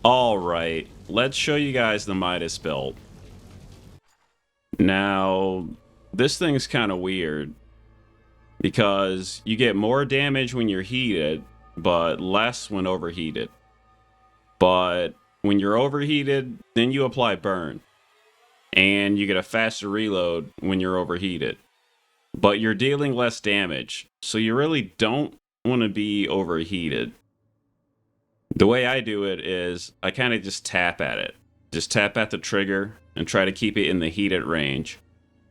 All right, let's show you guys the Midas build. Now, this thing's kind of weird because you get more damage when you're heated, but less when overheated. But when you're overheated, then you apply burn, and you get a faster reload when you're overheated. But you're dealing less damage, so you really don't want to be overheated. The way I do it is I kind of just tap at it. Just tap at the trigger and try to keep it in the heated range.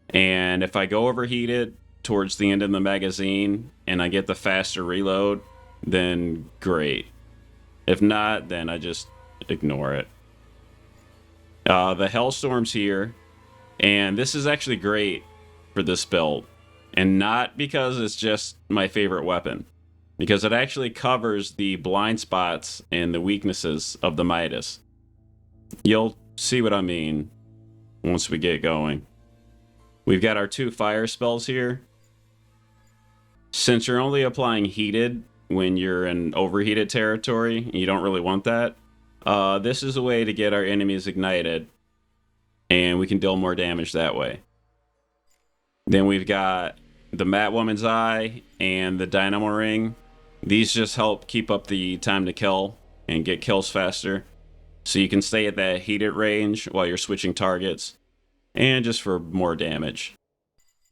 And if I go overheated towards the end of the magazine and I get the faster reload, then great. If not, then I just ignore it. The Hellstorm's here, and this is actually great for this build. And not because it's just my favorite weapon, because it actually covers the blind spots and the weaknesses of the Midas. You'll see what I mean once we get going. We've got our 2 fire spells here. Since you're only applying heated when you're in overheated territory, you don't really want that. This is a way to get our enemies ignited, and we can deal more damage that way. Then we've got the Matwoman's Eye and the Dynamo Ring. These just help keep up the time to kill and get kills faster, so you can stay at that heated range while you're switching targets, and just for more damage.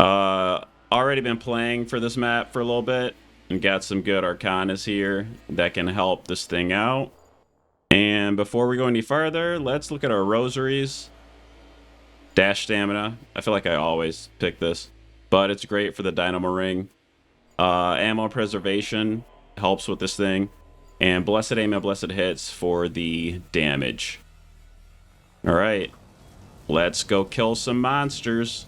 Already been playing for this map for a little bit and got some good Arcanas here that can help this thing out. And before we go any further, let's look at our rosaries. Dash stamina. I feel like I always pick this, but it's great for the Dynamo Ring. Ammo preservation helps with this thing. And Blessed Aim and Blessed Hits for the damage. Alright, let's go kill some monsters.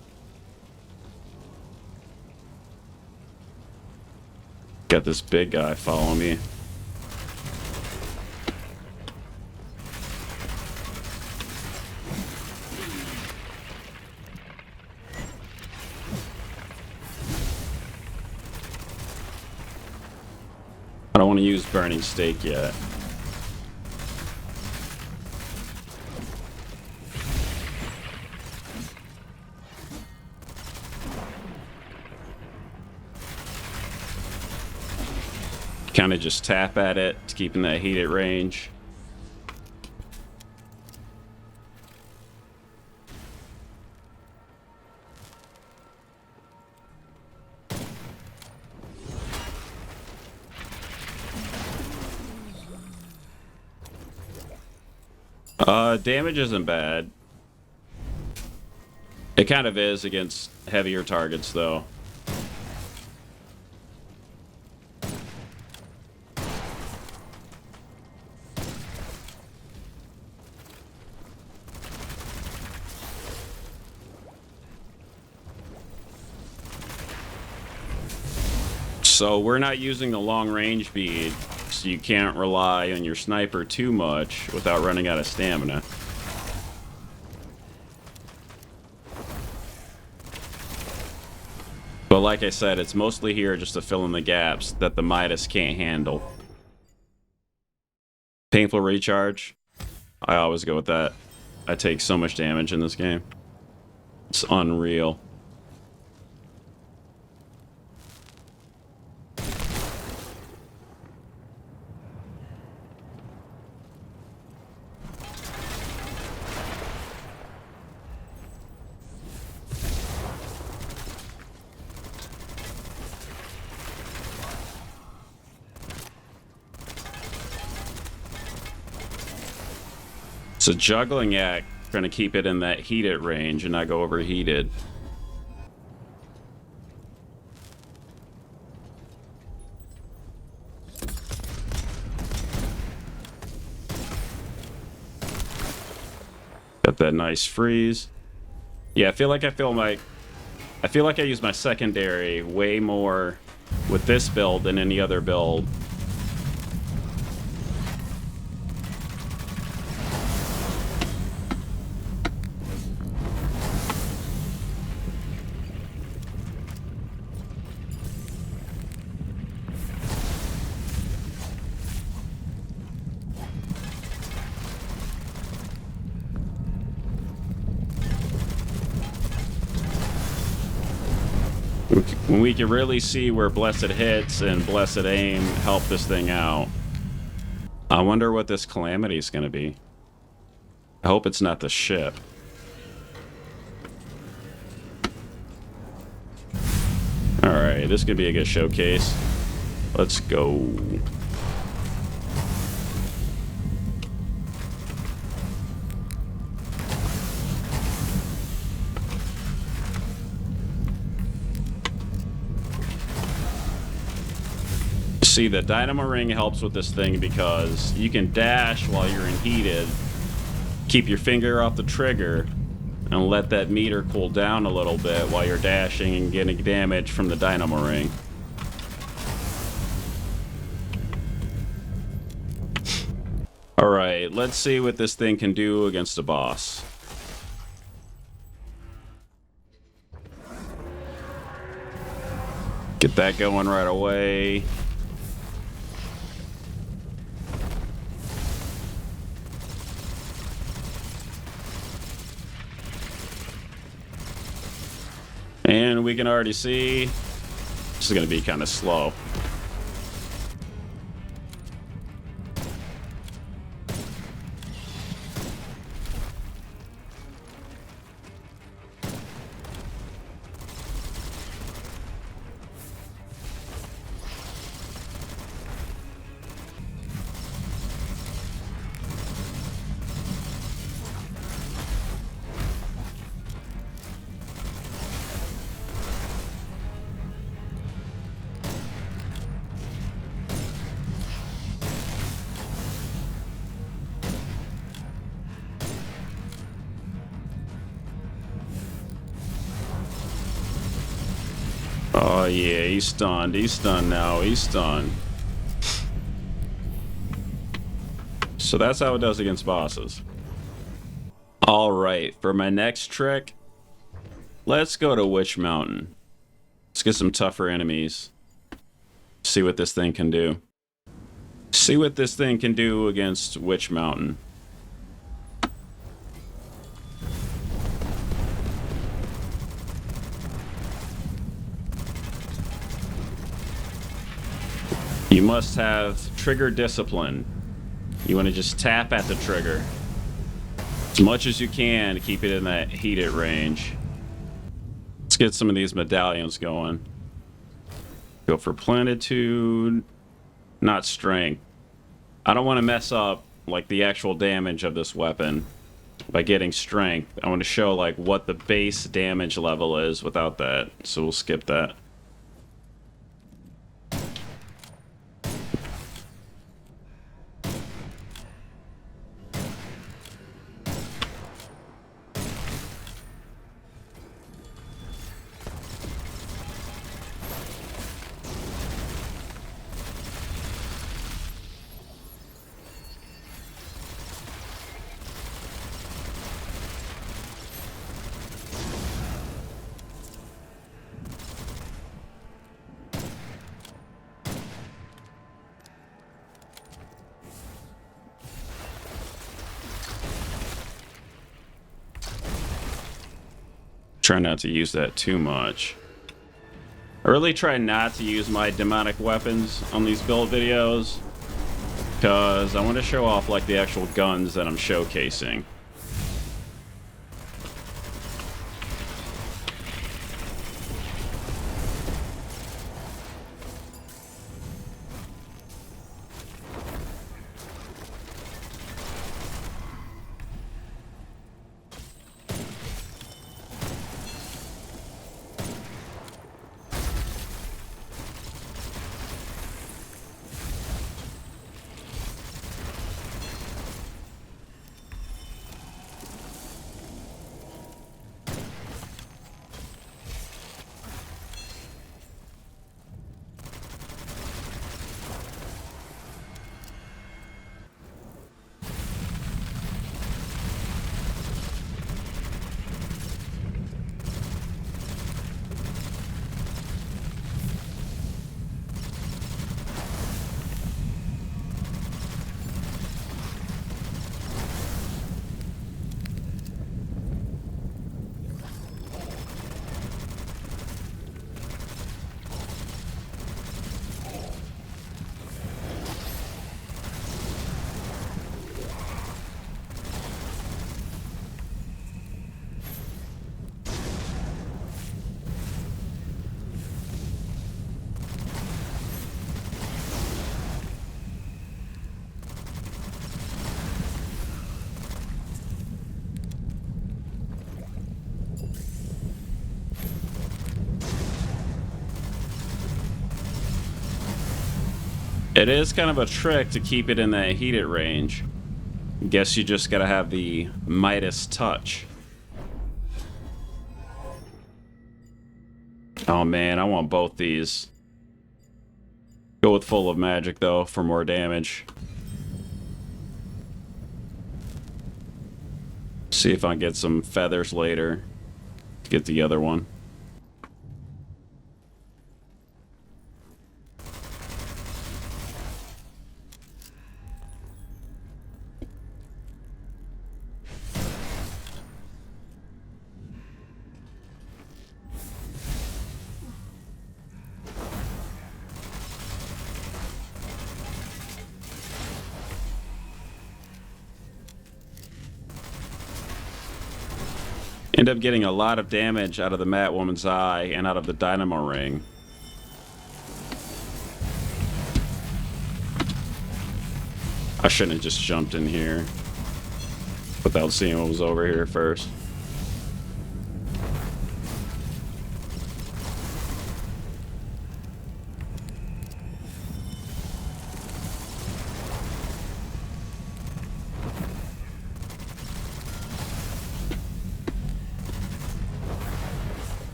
Got this big guy following me. I don't want to use Burning Stake yet. Kind of just tap at it to keep in that heated range. Damage isn't bad. It kind of is against heavier targets, though. So we're not using the long range bead, so you can't rely on your sniper too much without running out of stamina. But like I said, it's mostly here just to fill in the gaps that the Midas can't handle. Painful recharge. I always go with that. I take so much damage in this game. It's unreal. It's a juggling act, trying to keep it in that heated range and not go overheated. Got that nice freeze. Yeah, I feel like I use my secondary way more with this build than any other build. When we can really see where blessed hits and blessed aim help this thing out. I wonder what this calamity is going to be. I hope it's not the ship. Alright, this could be a good showcase. Let's go. See, the dynamo ring helps with this thing because you can dash while you're in heated, keep your finger off the trigger, and let that meter cool down a little bit while you're dashing and getting damage from the dynamo ring. Alright, let's see what this thing can do against a boss. Get that going right away. And we can already see this is going to be kind of slow. Oh yeah, he's stunned. He's stunned now. He's stunned. So that's how it does against bosses. Alright, for my next trick, let's go to Witch Mountain. Let's get some tougher enemies. See what this thing can do. See what this thing can do against Witch Mountain. You must have trigger discipline. You want to just tap at the trigger as much as you can to keep it in that heated range. Let's get some of these medallions going. Go for plenitude, not strength. I don't want to mess up like the actual damage of this weapon by getting strength. I want to show like what the base damage level is without that, so we'll skip that. Try not to use that too much. I really try not to use my demonic weapons on these build videos because I want to show off like the actual guns that I'm showcasing. It is kind of a trick to keep it in that heated range. Guess you just gotta have the Midas touch. Oh man, I want both these. Go with full of magic though for more damage. See if I can get some feathers later. Get the other one. End up getting a lot of damage out of the Mat Woman's Eye and out of the Dynamo Ring. I shouldn't have just jumped in here without seeing what was over here first.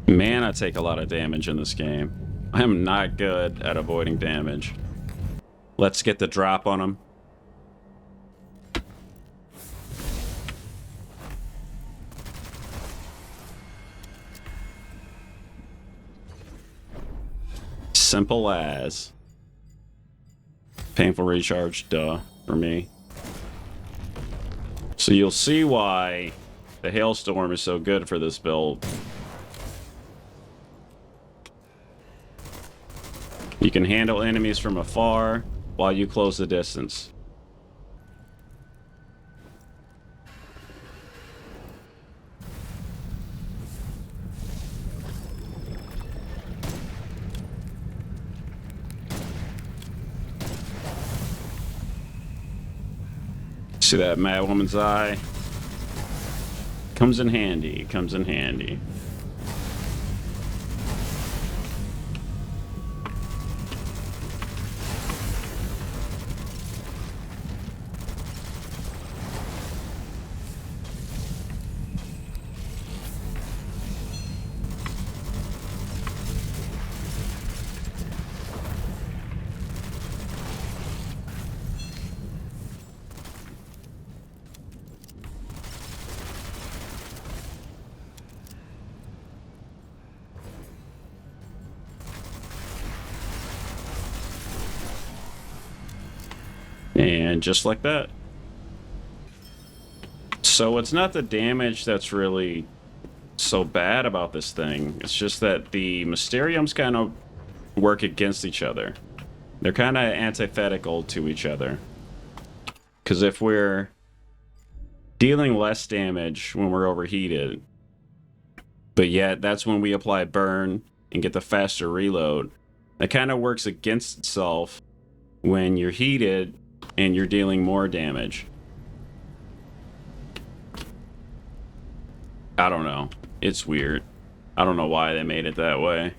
Man, I take a lot of damage in this game. I am not good at avoiding damage. Let's get the drop on him. Simple as. Painful recharge, duh, for me. So you'll see why the Hailstorm is so good for this build. You can handle enemies from afar while you close the distance. See that Mad Woman's Eye? Comes in handy, comes in handy. And just like that. So it's not the damage that's really so bad about this thing. It's just that the Mysteriums kind of work against each other. They're kind of antithetical to each other. Because if we're dealing less damage when we're overheated, but yet that's when we apply burn and get the faster reload, that kind of works against itself when you're heated and you're dealing more damage. I don't know. It's weird. I don't know why they made it that way.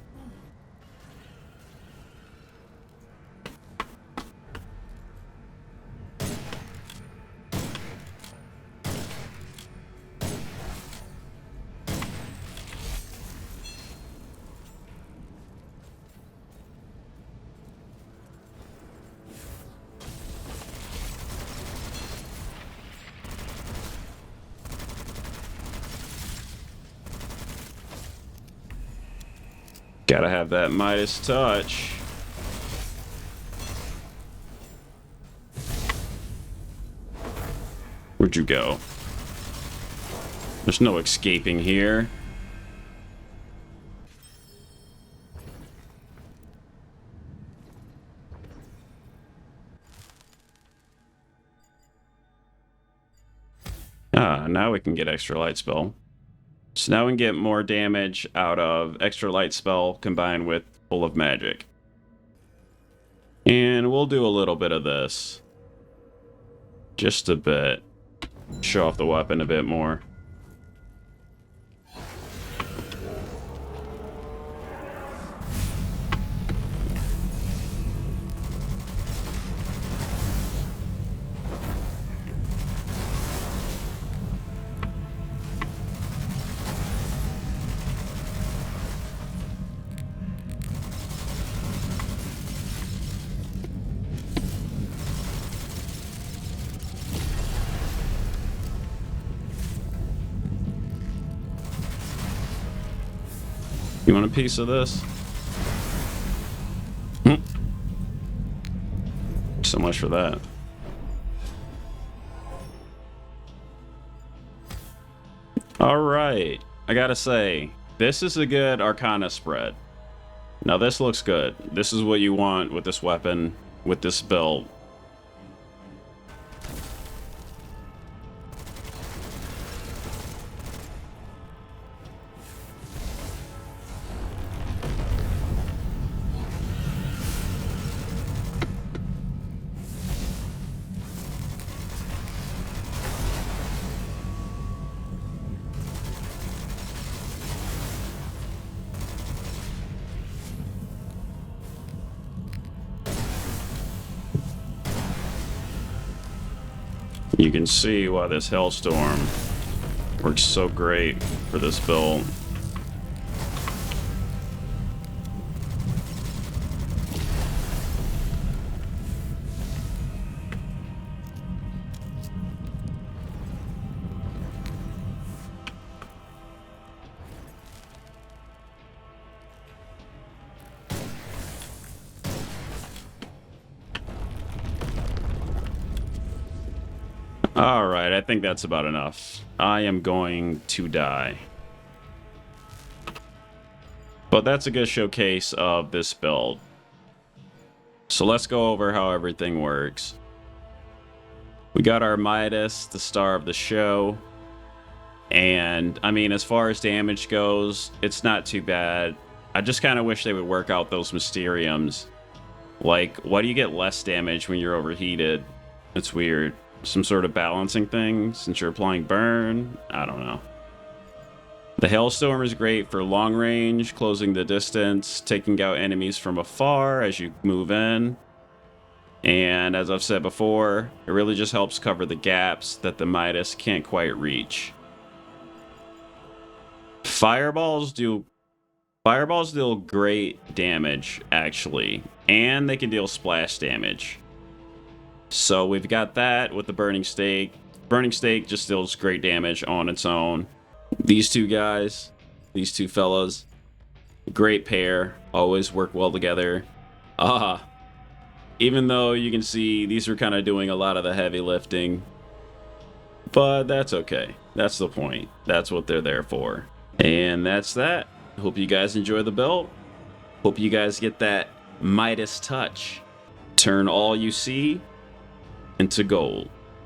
Gotta have that Midas touch. Where'd you go? There's no escaping here. Ah, now we can get extra light spell. So now we can get more damage out of extra light spell combined with full of magic. And we'll do a little bit of this. Just a bit. Show off the weapon a bit more. You want a piece of this? So much for that. Alright, I gotta say, this is a good Arcana spread. Now this looks good. This is what you want with this weapon, with this build. You can see why this Hellstorm works so great for this build. Alright, I think that's about enough. I am going to die. But that's a good showcase of this build. So let's go over how everything works. We got our Midas, the star of the show. And, I mean, as far as damage goes, it's not too bad. I just kind of wish they would work out those Mysteriums. Like, why do you get less damage when you're overheated? It's weird. Some sort of balancing thing since you're applying burn? I don't know. The Hailstorm is great for long range, closing the distance, taking out enemies from afar as you move in. And as I've said before, it really just helps cover the gaps that the Midas can't quite reach. Fireballs deal great damage, actually, and they can deal splash damage. So we've got that with the Burning Stake. Burning Stake just deals great damage on its own. These two guys, these two fellas, great pair, always work well together. Even though you can see these are kind of doing a lot of the heavy lifting, but that's okay. That's the point. That's what they're there for. And that's that. Hope you guys enjoy the build. Hope you guys get that Midas touch. Turn all you see into gold.